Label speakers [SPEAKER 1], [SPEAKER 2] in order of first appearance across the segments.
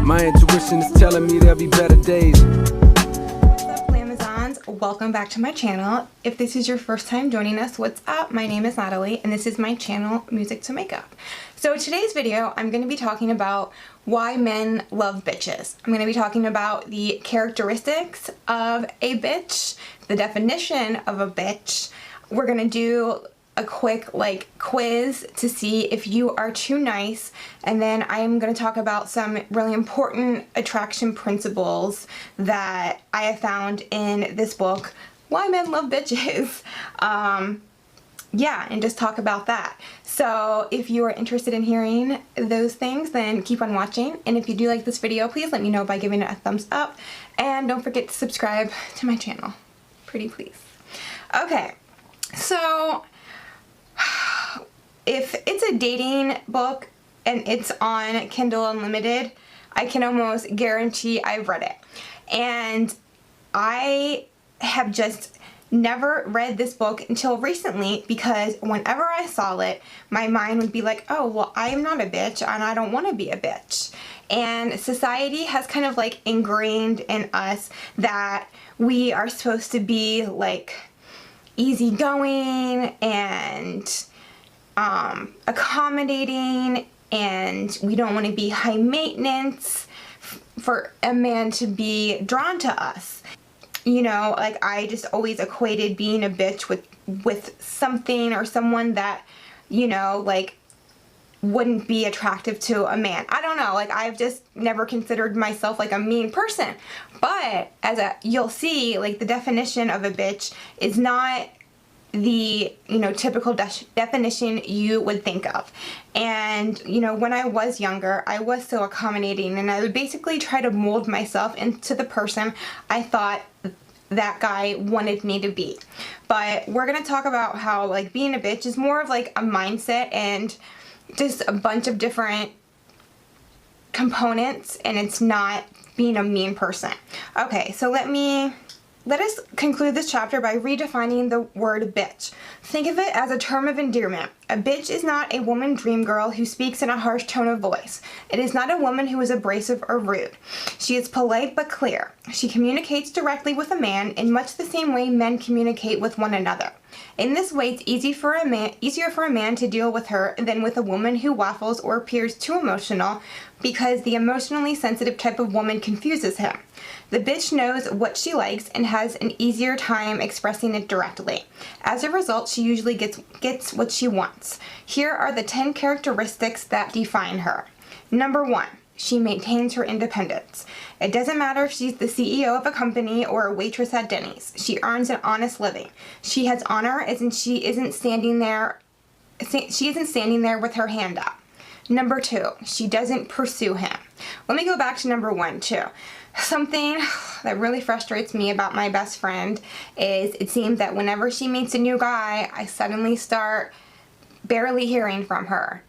[SPEAKER 1] My intuition is telling me there'll be better days.
[SPEAKER 2] What's up, Amazons? Welcome back to my channel. If this is your first time joining us, what's up? My name is Natalie and this is my channel, Music to Makeup. So today's video, I'm going to be talking about why men love bitches. I'm going to be talking about the characteristics of a bitch, the definition of a bitch. We're going to do a quick quiz to see if you are too nice, and then I am going to talk about some really important attraction principles that I have found in this book, Why Men Love Bitches. Yeah, and just talk about that. So if you are interested in hearing those things, then keep on watching, and if you do like this video, please let me know by giving it a thumbs up, and don't forget to subscribe to my channel. Pretty please. Okay, so if it's a dating book and it's on Kindle Unlimited, I can almost guarantee I've read it. And I have just never read this book until recently, because whenever I saw it, my mind would be like, oh, well, I am not a bitch and I don't want to be a bitch. And society has kind of like ingrained in us that we are supposed to be like easygoing and accommodating, and we don't want to be high maintenance for a man to be drawn to us. You know, like I just always equated being a bitch with something or someone that, you know, like wouldn't be attractive to a man. I don't know, like I've just never considered myself like a mean person. But you'll see, like the definition of a bitch is not the, you know, typical definition you would think of. And, you know, when I was younger, I was so accommodating, and I would basically try to mold myself into the person I thought that guy wanted me to be. But we're gonna talk about how like being a bitch is more of like a mindset and just a bunch of different components, and it's not being a mean person. Okay, so let us conclude this chapter by redefining the word bitch. Think of it as a term of endearment. A bitch is not a woman dream girl who speaks in a harsh tone of voice. It is not a woman who is abrasive or rude. She is polite but clear. She communicates directly with a man in much the same way men communicate with one another. In this way, it's easier for a man to deal with her than with a woman who waffles or appears too emotional, because the emotionally sensitive type of woman confuses him. The bitch knows what she likes and has an easier time expressing it directly. As a result, she usually gets what she wants. Here are the 10 characteristics that define her. Number 1. She maintains her independence. It doesn't matter if she's the CEO of a company or a waitress at Denny's. She earns an honest living. She has honor, she isn't standing there with her hand up. Number 2, she doesn't pursue him. Let me go back to number 1 too. Something that really frustrates me about my best friend is it seems that whenever she meets a new guy, I suddenly start barely hearing from her.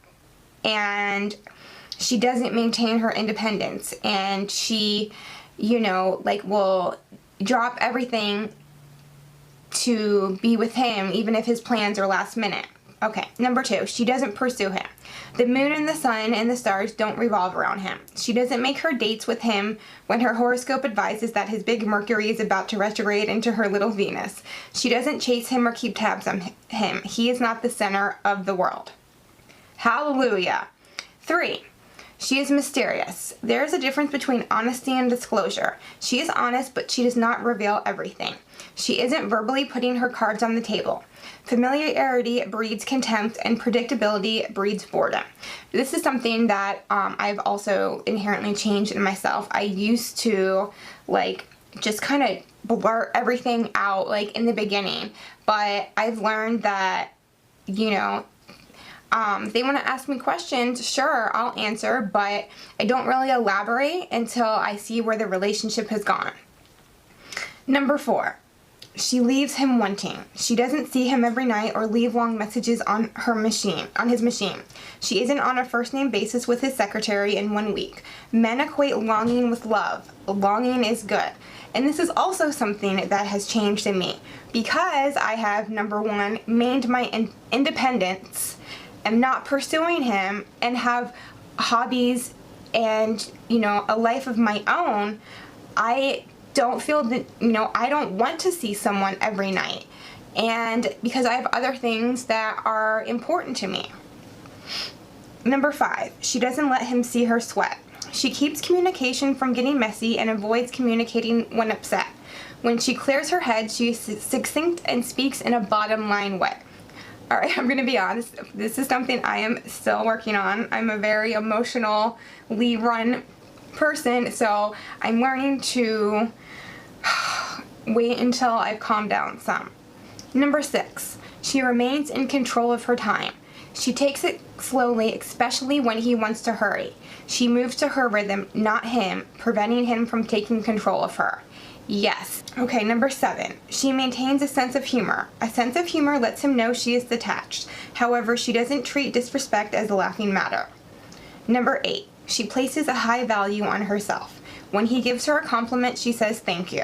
[SPEAKER 2] And she doesn't maintain her independence, and she, you know, like will drop everything to be with him even if his plans are last minute. Okay, number 2, she doesn't pursue him. The moon and the sun and the stars don't revolve around him. She doesn't make her dates with him when her horoscope advises that his big Mercury is about to retrograde into her little Venus. She doesn't chase him or keep tabs on him. He is not the center of the world. Hallelujah. 3. She is mysterious. There is a difference between honesty and disclosure. She is honest, but she does not reveal everything. She isn't verbally putting her cards on the table. Familiarity breeds contempt, and predictability breeds boredom. This is something that I've also inherently changed in myself. I used to like just kind of blurt everything out like in the beginning, but I've learned that, you know, they want to ask me questions, sure, I'll answer, but I don't really elaborate until I see where the relationship has gone. Number 4, she leaves him wanting. She doesn't see him every night or leave long messages on his machine. She isn't on a first name basis with his secretary in 1 week. Men equate longing with love. Longing is good. And this is also something that has changed in me, because I have, number 1, maintained my independence, am not pursuing him, and have hobbies and, a life of my own, I don't feel that, I don't want to see someone every night. And because I have other things that are important to me. Number 5, she doesn't let him see her sweat. She keeps communication from getting messy and avoids communicating when upset. When she clears her head, she is succinct and speaks in a bottom line way. Alright, I'm going to be honest, this is something I am still working on. I'm a very emotionally run person, so I'm learning to wait until I've calmed down some. Number 6, she remains in control of her time. She takes it slowly, especially when he wants to hurry. She moves to her rhythm, not him, preventing him from taking control of her. Yes. Okay, number 7. She maintains a sense of humor. A sense of humor lets him know she is detached. However, she doesn't treat disrespect as a laughing matter. Number 8. She places a high value on herself. When he gives her a compliment, she says thank you.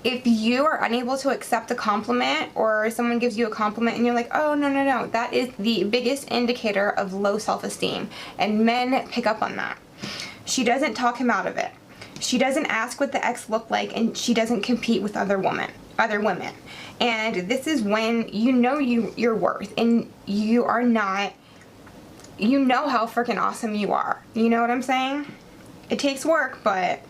[SPEAKER 2] If you are unable to accept a compliment, or someone gives you a compliment and you're like, oh, no, that is the biggest indicator of low self-esteem, and men pick up on that. She doesn't talk him out of it. She doesn't ask what the ex looked like, and she doesn't compete with other women. And this is when you know your worth, and you are not, how freaking awesome you are. You know what I'm saying? It takes work, but...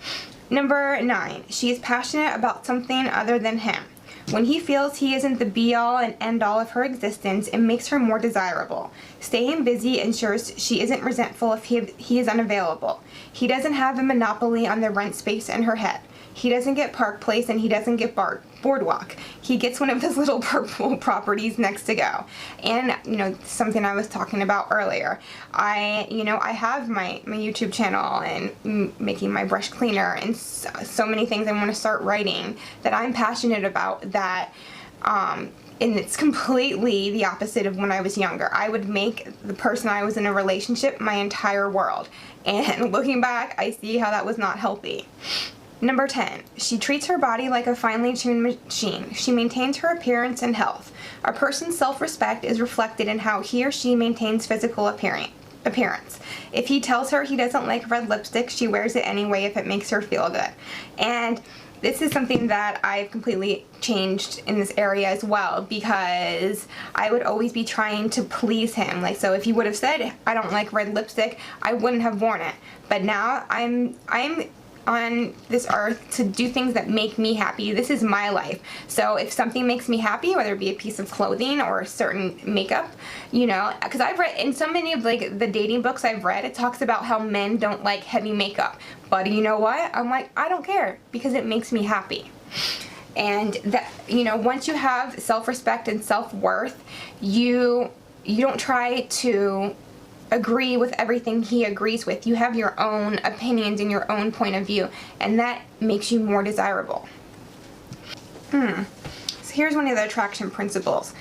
[SPEAKER 2] Number 9, she is passionate about something other than him. When he feels he isn't the be-all and end-all of her existence, it makes her more desirable. Staying busy ensures she isn't resentful if he is unavailable. He doesn't have a monopoly on the rent space in her head. He doesn't get Park Place, and he doesn't get Boardwalk. He gets one of those little purple properties next to go. And, something I was talking about earlier. I have my YouTube channel and making my brush cleaner and so many things I want to start writing that I'm passionate about that, and it's completely the opposite of when I was younger. I would make the person I was in a relationship my entire world. And looking back, I see how that was not healthy. Number 10, she treats her body like a finely tuned machine. She maintains her appearance and health. A person's self-respect is reflected in how he or she maintains physical appearance. If he tells her he doesn't like red lipstick, she wears it anyway if it makes her feel good. And this is something that I've completely changed in this area as well, because I would always be trying to please him. So if he would have said, I don't like red lipstick, I wouldn't have worn it. But now I'm on this earth to do things that make me happy. This is my life. So if something makes me happy, whether it be a piece of clothing or a certain makeup, because I've read in so many of the dating books I've read, it talks about how men don't like heavy makeup. But you know what? I'm like, I don't care, because it makes me happy. And that, once you have self-respect and self-worth, you don't try to agree with everything he agrees with. You have your own opinions and your own point of view, and that makes you more desirable. So here's one of the attraction principles.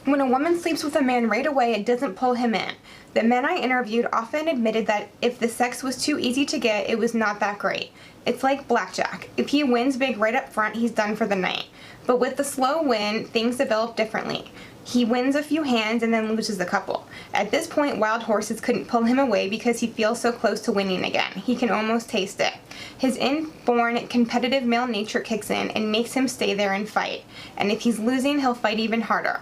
[SPEAKER 2] When a woman sleeps with a man right away, it doesn't pull him in. The men I interviewed often admitted that if the sex was too easy to get, it was not that great. It's like blackjack. If he wins big right up front, he's done for the night. But with the slow win, things develop differently. He wins a few hands and then loses a couple. At this point, wild horses couldn't pull him away because he feels so close to winning again. He can almost taste it. His inborn competitive male nature kicks in and makes him stay there and fight. And if he's losing, he'll fight even harder.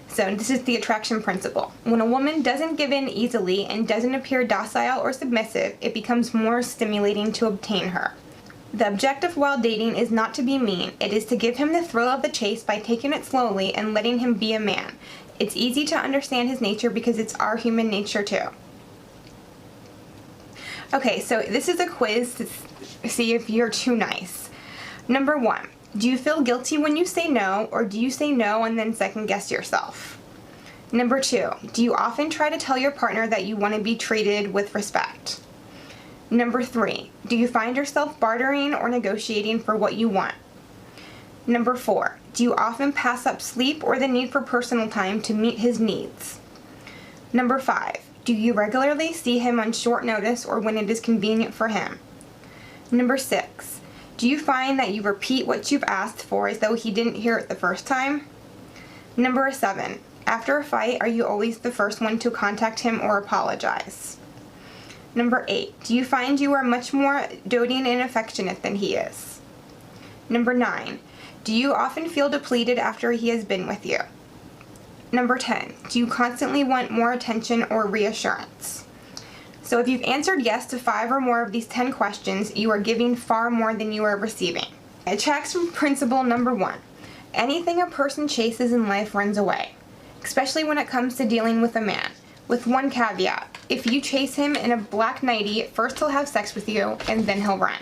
[SPEAKER 2] So this is the attraction principle. When a woman doesn't give in easily and doesn't appear docile or submissive, it becomes more stimulating to obtain her. The objective while dating is not to be mean. It is to give him the thrill of the chase by taking it slowly and letting him be a man. It's easy to understand his nature because it's our human nature too. Okay, so this is a quiz to see if you're too nice. Number 1, do you feel guilty when you say no, or do you say no and then second guess yourself? Number 2, do you often try to tell your partner that you want to be treated with respect? Number 3, do you find yourself bartering or negotiating for what you want? Number 4, do you often pass up sleep or the need for personal time to meet his needs? Number 5, do you regularly see him on short notice or when it is convenient for him? Number 6, do you find that you repeat what you've asked for as though he didn't hear it the first time? Number 7, after a fight, are you always the first one to contact him or apologize? Number 8, do you find you are much more doting and affectionate than he is? Number 9, do you often feel depleted after he has been with you? Number 10, do you constantly want more attention or reassurance? So if you've answered yes to 5 or more of these 10 questions, you are giving far more than you are receiving. Attraction principle number 1. Anything a person chases in life runs away, especially when it comes to dealing with a man. With one caveat, if you chase him in a black nightie, first he'll have sex with you and then he'll run.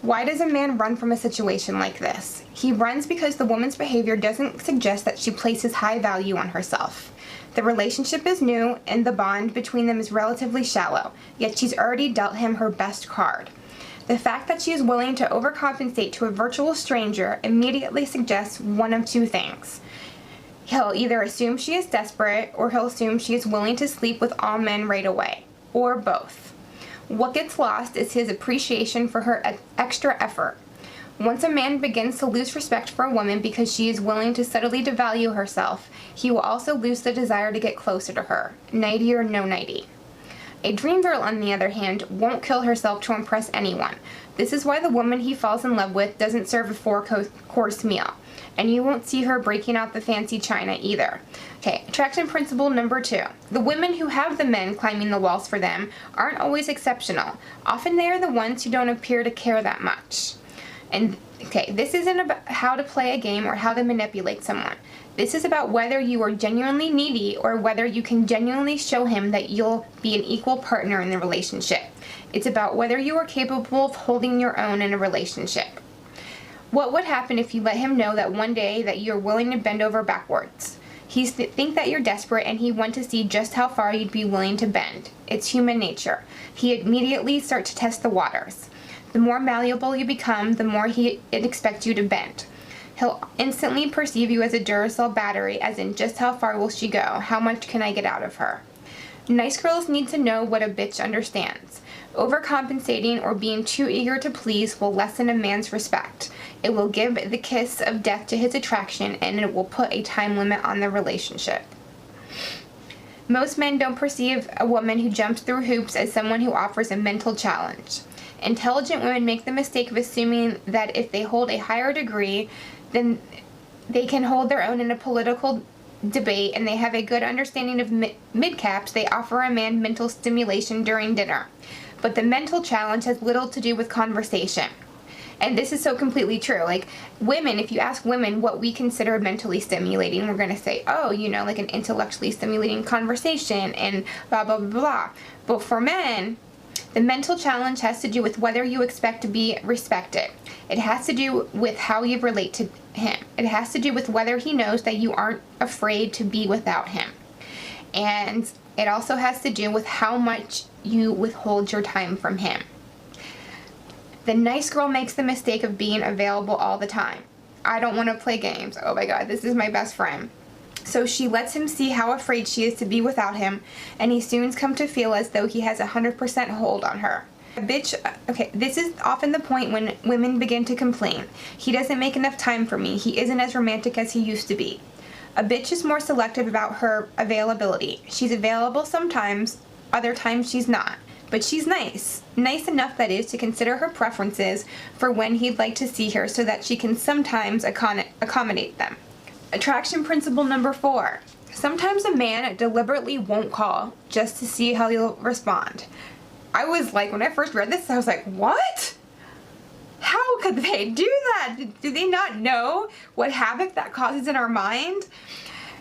[SPEAKER 2] Why does a man run from a situation like this? He runs because the woman's behavior doesn't suggest that she places high value on herself. The relationship is new and the bond between them is relatively shallow, yet she's already dealt him her best card. The fact that she is willing to overcompensate to a virtual stranger immediately suggests one of two things. He'll either assume she is desperate, or he'll assume she is willing to sleep with all men right away, or both. What gets lost is his appreciation for her extra effort. Once a man begins to lose respect for a woman because she is willing to subtly devalue herself, he will also lose the desire to get closer to her, nightie or no nightie. A dream girl, on the other hand, won't kill herself to impress anyone. This is why the woman he falls in love with doesn't serve a 4-course meal, and you won't see her breaking out the fancy china either. Okay, attraction principle number 2. The women who have the men climbing the walls for them aren't always exceptional. Often they are the ones who don't appear to care that much. And okay, this isn't about how to play a game or how to manipulate someone. This is about whether you are genuinely needy or whether you can genuinely show him that you'll be an equal partner in the relationship. It's about whether you are capable of holding your own in a relationship. What would happen if you let him know that one day that you're willing to bend over backwards? He'd think that you're desperate and he'd want to see just how far you'd be willing to bend. It's human nature. He'd immediately start to test the waters. The more malleable you become, the more he'd expect you to bend. He'll instantly perceive you as a Duracell battery, as in just how far will she go? How much can I get out of her? Nice girls need to know what a bitch understands. Overcompensating or being too eager to please will lessen a man's respect. It will give the kiss of death to his attraction, and it will put a time limit on the relationship. Most men don't perceive a woman who jumps through hoops as someone who offers a mental challenge. Intelligent women make the mistake of assuming that if they hold a higher degree, then they can hold their own in a political debate, and they have a good understanding of mid-caps. They offer a man mental stimulation during dinner. But the mental challenge has little to do with conversation. And this is so completely true. Like, women, if you ask women what we consider mentally stimulating, we're going to say, oh, you know, like an intellectually stimulating conversation and blah, blah, blah, blah. But for men, the mental challenge has to do with whether you expect to be respected. It has to do with how you relate to him. It has to do with whether he knows that you aren't afraid to be without him. And it also has to do with how much you withhold your time from him. The nice girl makes the mistake of being available all the time. I don't want to play games. Oh my God, this is my best friend. So she lets him see how afraid she is to be without him, and he soon comes to feel as though he has 100% hold on her. Okay, this is often the point when women begin to complain. He doesn't make enough time for me. He isn't as romantic as he used to be. A bitch is more selective about her availability. She's available sometimes, other times she's not. But she's nice. Nice enough, that is, to consider her preferences for when he'd like to see her so that she can sometimes accommodate them. Attraction principle number 4. Sometimes a man deliberately won't call just to see how you'll respond. I was like, when I first read this, I was like, what? How could they do that? Do they not know what havoc that causes in our mind?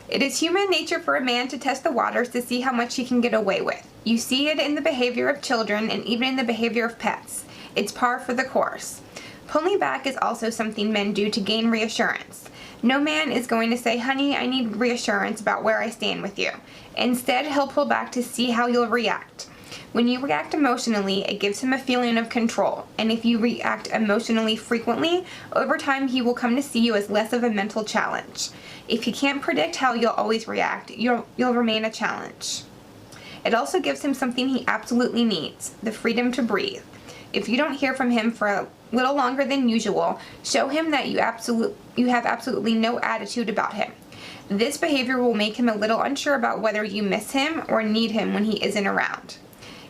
[SPEAKER 2] It is human nature for a man to test the waters to see how much he can get away with. You see it in the behavior of children and even in the behavior of pets. It's par for the course. Pulling back is also something men do to gain reassurance. No man is going to say, honey, I need reassurance about where I stand with you. Instead, he'll pull back to see how you'll react. When you react emotionally, it gives him a feeling of control. And if you react emotionally frequently, over time he will come to see you as less of a mental challenge. If he can't predict how you'll always react, you'll remain a challenge. It also gives him something he absolutely needs, the freedom to breathe. If you don't hear from him for a little longer than usual, show him that you have absolutely no attitude about him. This behavior will make him a little unsure about whether you miss him or need him when he isn't around.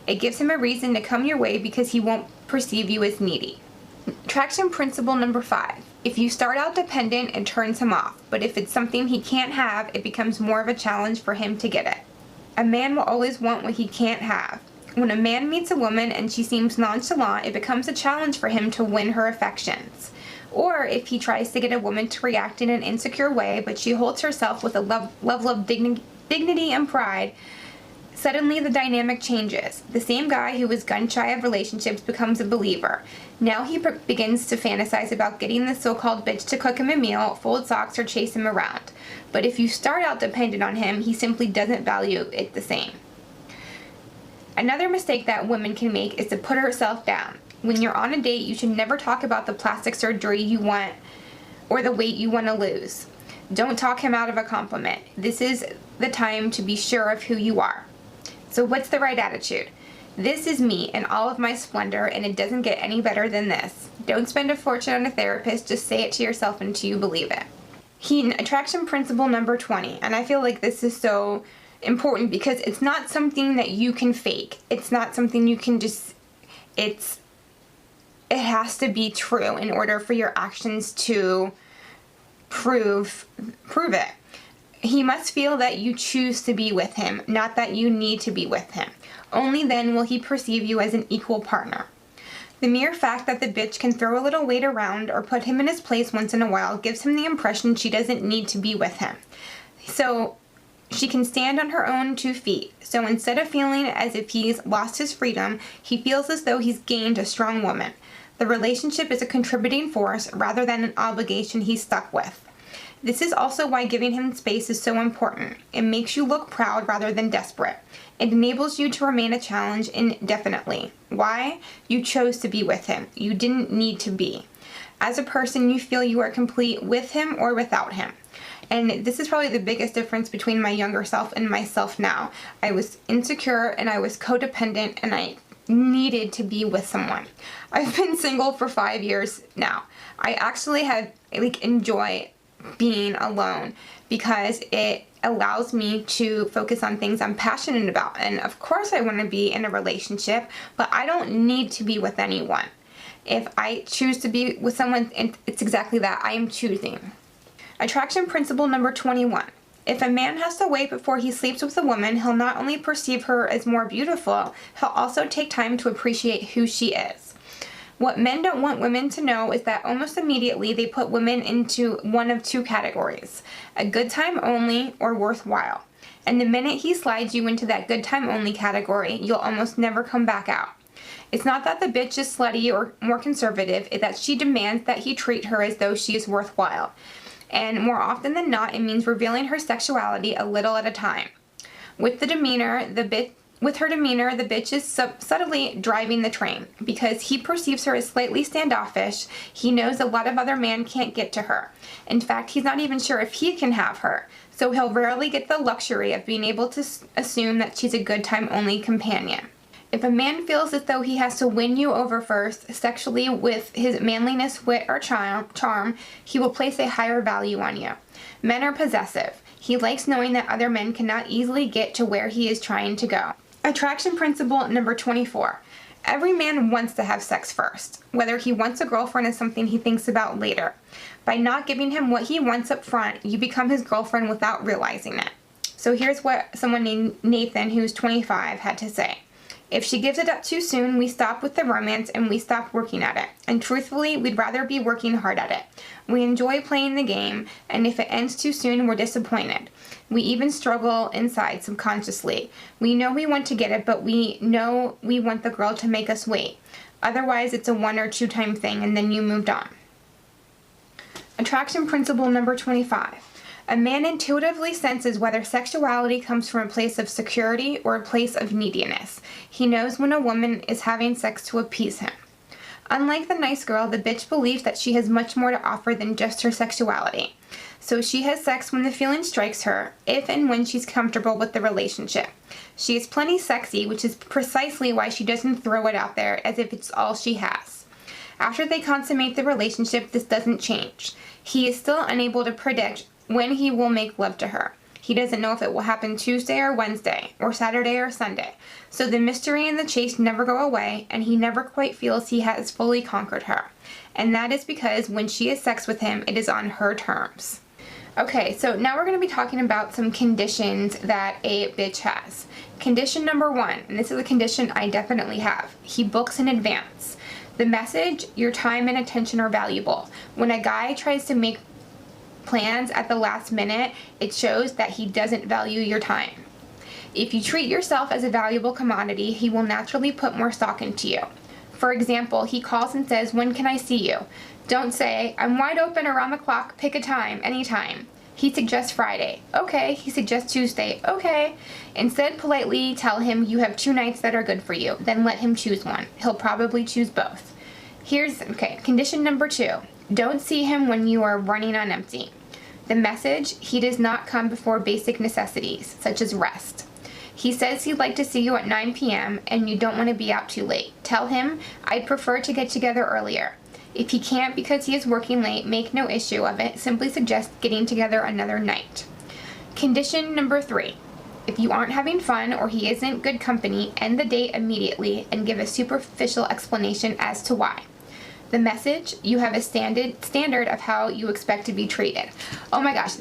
[SPEAKER 2] It gives him a reason to come your way because he won't perceive you as needy. Attraction principle number 5. If you start out dependent, it turns him off, but if it's something he can't have, it becomes more of a challenge for him to get it. A man will always want what he can't have. When a man meets a woman and she seems nonchalant, it becomes a challenge for him to win her affections. Or if he tries to get a woman to react in an insecure way, but she holds herself with a level of dignity and pride, suddenly the dynamic changes. The same guy who was gun-shy of relationships becomes a believer. Now he begins to fantasize about getting the so-called bitch to cook him a meal, fold socks, or chase him around. But if you start out dependent on him, he simply doesn't value it the same. Another mistake that women can make is to put herself down. When you're on a date, you should never talk about the plastic surgery you want or the weight you want to lose. Don't talk him out of a compliment. This is the time to be sure of who you are. So what's the right attitude? This is me in all of my splendor, and it doesn't get any better than this. Don't spend a fortune on a therapist, just say it to yourself until you believe it. Attraction principle number 20, and I feel like this is so important because it's not something that you can fake. It's not something you can just, it has to be true in order for your actions to prove it. He must feel that you choose to be with him, not that you need to be with him. Only then will he perceive you as an equal partner. The mere fact that the bitch can throw a little weight around or put him in his place once in a while gives him the impression she doesn't need to be with him. So she can stand on her own 2 feet. So instead of feeling as if he's lost his freedom, he feels as though he's gained a strong woman. The relationship is a contributing force rather than an obligation he's stuck with. This is also why giving him space is so important. It makes you look proud rather than desperate. It enables you to remain a challenge indefinitely. Why? You chose to be with him. You didn't need to be. As a person, you feel you are complete with him or without him. And this is probably the biggest difference between my younger self and myself now. I was insecure and I was codependent and I needed to be with someone. I've been single for 5 years now. I actually enjoy being alone because it allows me to focus on things I'm passionate about. And of course I want to be in a relationship, but I don't need to be with anyone. If I choose to be with someone, it's exactly that. I am choosing. Attraction principle number 21. If a man has to wait before he sleeps with a woman, he'll not only perceive her as more beautiful, he'll also take time to appreciate who she is. What men don't want women to know is that almost immediately they put women into one of 2 categories, a good time only or worthwhile. And the minute he slides you into that good time only category, you'll almost never come back out. It's not that the bitch is slutty or more conservative, it's that she demands that he treat her as though she is worthwhile. And more often than not, it means revealing her sexuality a little at a time. With her demeanor, the bitch is subtly driving the train. Because he perceives her as slightly standoffish, he knows a lot of other men can't get to her. In fact, he's not even sure if he can have her. So he'll rarely get the luxury of being able to assume that she's a good time only companion. If a man feels as though he has to win you over first, sexually with his manliness, wit, or charm, he will place a higher value on you. Men are possessive. He likes knowing that other men cannot easily get to where he is trying to go. Attraction principle number 24. Every man wants to have sex first. Whether he wants a girlfriend is something he thinks about later. By not giving him what he wants up front, you become his girlfriend without realizing it. So here's what someone named Nathan, who's 25, had to say. If she gives it up too soon, we stop with the romance and we stop working at it. And truthfully, we'd rather be working hard at it. We enjoy playing the game, and if it ends too soon, we're disappointed. We even struggle inside subconsciously. We know we want to get it, but we know we want the girl to make us wait. Otherwise, it's a 1 or 2 time thing, and then you moved on. Attraction principle number 25. A man intuitively senses whether sexuality comes from a place of security or a place of neediness. He knows when a woman is having sex to appease him. Unlike the nice girl, the bitch believes that she has much more to offer than just her sexuality. So she has sex when the feeling strikes her, if and when she's comfortable with the relationship. She is plenty sexy, which is precisely why she doesn't throw it out there as if it's all she has. After they consummate the relationship, this doesn't change. He is still unable to predict when he will make love to her. He doesn't know if it will happen Tuesday or Wednesday, or Saturday or Sunday. So the mystery and the chase never go away, and he never quite feels he has fully conquered her. And that is because when she has sex with him, it is on her terms. Okay, so now we're going to be talking about some conditions that a bitch has. Condition number 1, and this is a condition I definitely have. He books in advance. The message, your time and attention are valuable. When a guy tries to make plans at the last minute, it shows that he doesn't value your time. If you treat yourself as a valuable commodity, he will naturally put more stock into you. For example, he calls and says, "When can I see you?" Don't say, "I'm wide open around the clock, pick a time, anytime." He suggests Friday. Okay. He suggests Tuesday. Okay. Instead, politely tell him you have 2 nights that are good for you. Then let him choose one. He'll probably choose both. Condition number 2. Don't see him when you are running on empty. The message, he does not come before basic necessities, such as rest. He says he'd like to see you at 9 p.m. and you don't want to be out too late. Tell him, "I'd prefer to get together earlier." If he can't because he is working late, make no issue of it. Simply suggest getting together another night. Condition number 3. If you aren't having fun or he isn't good company, end the date immediately and give a superficial explanation as to why. The message, you have a standard of how you expect to be treated. Oh my gosh,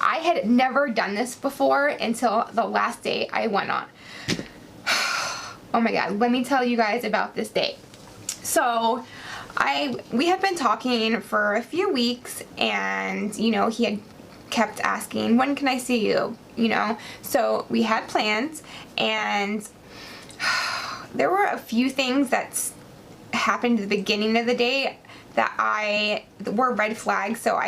[SPEAKER 2] I had never done this before until the last date I went on. Oh my god, let me tell you guys about this date. So, we had been talking for a few weeks, and he had kept asking, "When can I see you?" So we had plans, and there were a few things that happened at the beginning of the day that were red flags, so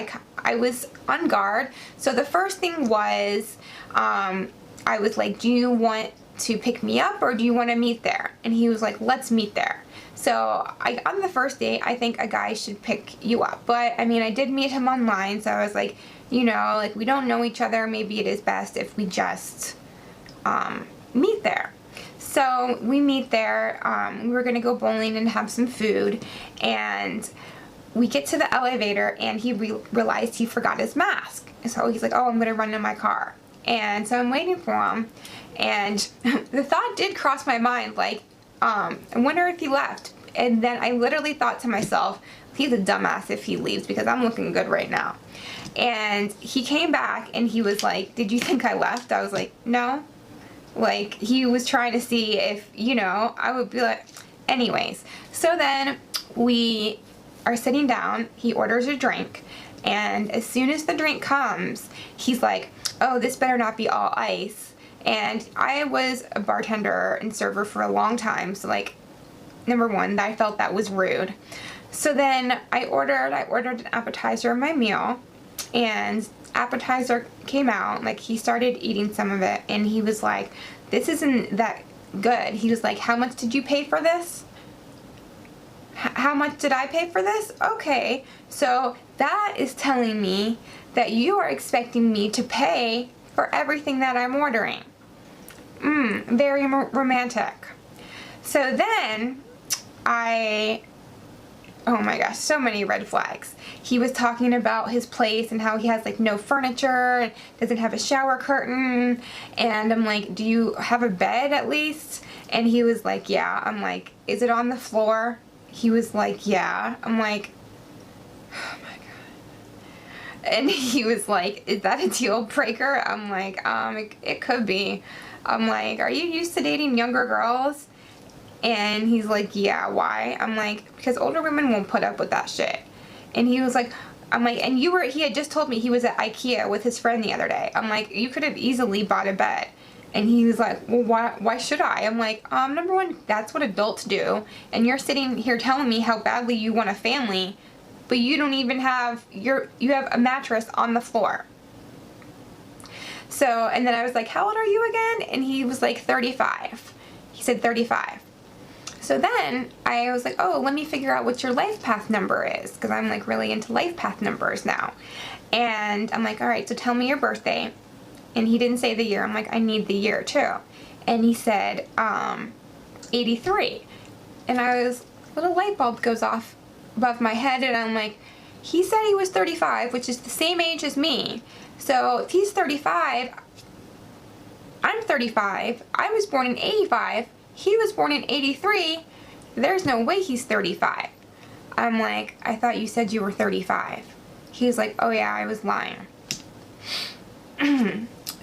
[SPEAKER 2] I was on guard. So the first thing was, I was like, "Do you want to pick me up or do you want to meet there?" And he was like, "Let's meet there." So on the first date, I think a guy should pick you up. But I mean, I did meet him online, so I was like, we don't know each other. Maybe it is best if we just meet there. So we meet there. We were gonna go bowling and have some food, and we get to the elevator, and he realized he forgot his mask. So he's like, "Oh, I'm gonna run to my car." And so I'm waiting for him, and the thought did cross my mind, like, I wonder if he left. And then I literally thought to myself, he's a dumbass if he leaves because I'm looking good right now. And he came back and he was like, "Did you think I left?" I was like, "No." Like, he was trying to see if, I would be like, anyways. So then we are sitting down, he orders a drink, and as soon as the drink comes, he's like, "Oh, this better not be all ice." And I was a bartender and server for a long time, so like, number 1, I felt that was rude. So then I ordered an appetizer in my meal, and appetizer came out, like, he started eating some of it, and he was like, "This isn't that good." He was like, "How much did you pay for this?" How much did I pay for this? Okay, so that is telling me that you are expecting me to pay for everything that I'm ordering. Very romantic. So then oh my gosh, so many red flags. He was talking about his place and how he has like no furniture and doesn't have a shower curtain, and I'm like, "Do you have a bed at least?" And he was like, "Yeah." I'm like, "Is it on the floor?" He was like, "Yeah." I'm like, oh my god. And he was like, "Is that a deal breaker?" I'm like, it could be. I'm like, "Are you used to dating younger girls?" And he's like, "Yeah, why?" I'm like, "Because older women won't put up with that shit." And he was like, I'm like, "And he had just told me he was at IKEA with his friend the other day." I'm like, "You could have easily bought a bed." And he was like, "Well, why should I?" I'm like, number 1, that's what adults do. And you're sitting here telling me how badly you want a family, but you don't even have, you have a mattress on the floor. So, and then I was like, "How old are you again?" And he was like, 35. He said 35. So then I was like, "Oh, let me figure out what your life path number is," because I'm like really into life path numbers now. And I'm like, "All right, so tell me your birthday." And he didn't say the year. I'm like, "I need the year too." And he said, 83. And a little light bulb goes off above my head, and I'm like, He said he was 35, which is the same age as me. So if he's 35, I'm 35. I was born in 85. He was born in 83. There's no way he's 35. I'm like, I thought you said you were 35. He's like, oh yeah, I was lying.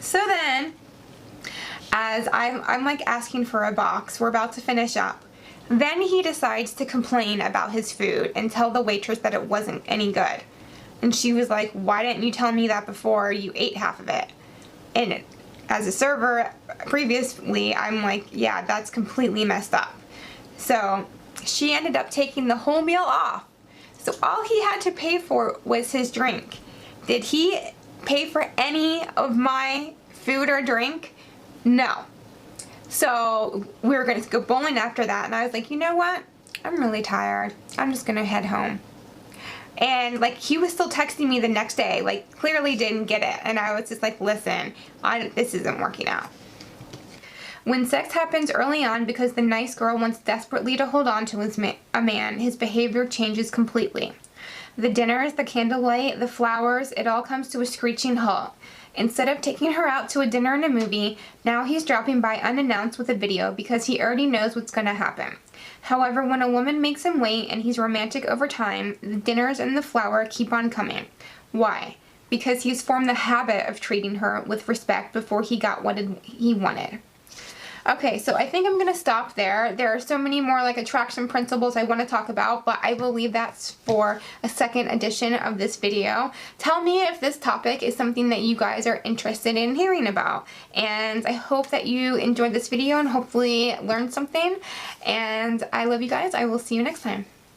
[SPEAKER 2] So then, as I'm like asking for a box, we're about to finish up. Then he decides to complain about his food and tell the waitress that it wasn't any good. And she was like, why didn't you tell me that before you ate half of it? And as a server previously, I'm like, yeah, that's completely messed up. So she ended up taking the whole meal off. So all he had to pay for was his drink. Did he pay for any of my food or drink? No. So we were going to go bowling after that, and I was like, you know what? I'm really tired. I'm just going to head home. And like, he was still texting me the next day, like clearly didn't get it. And I was just like, listen, this isn't working out. When sex happens early on because the nice girl wants desperately to hold on to a man, his behavior changes completely. The dinners, the candlelight, the flowers, it all comes to a screeching halt. Instead of taking her out to a dinner and a movie, now he's dropping by unannounced with a video because he already knows what's going to happen. However, when a woman makes him wait and he's romantic over time, the dinners and the flower keep on coming. Why? Because he's formed the habit of treating her with respect before he got what he wanted. Okay, so I think I'm going to stop there. There are so many more like attraction principles I want to talk about, but I will leave that for a second edition of this video. Tell me if this topic is something that you guys are interested in hearing about. And I hope that you enjoyed this video and hopefully learned something. And I love you guys. I will see you next time.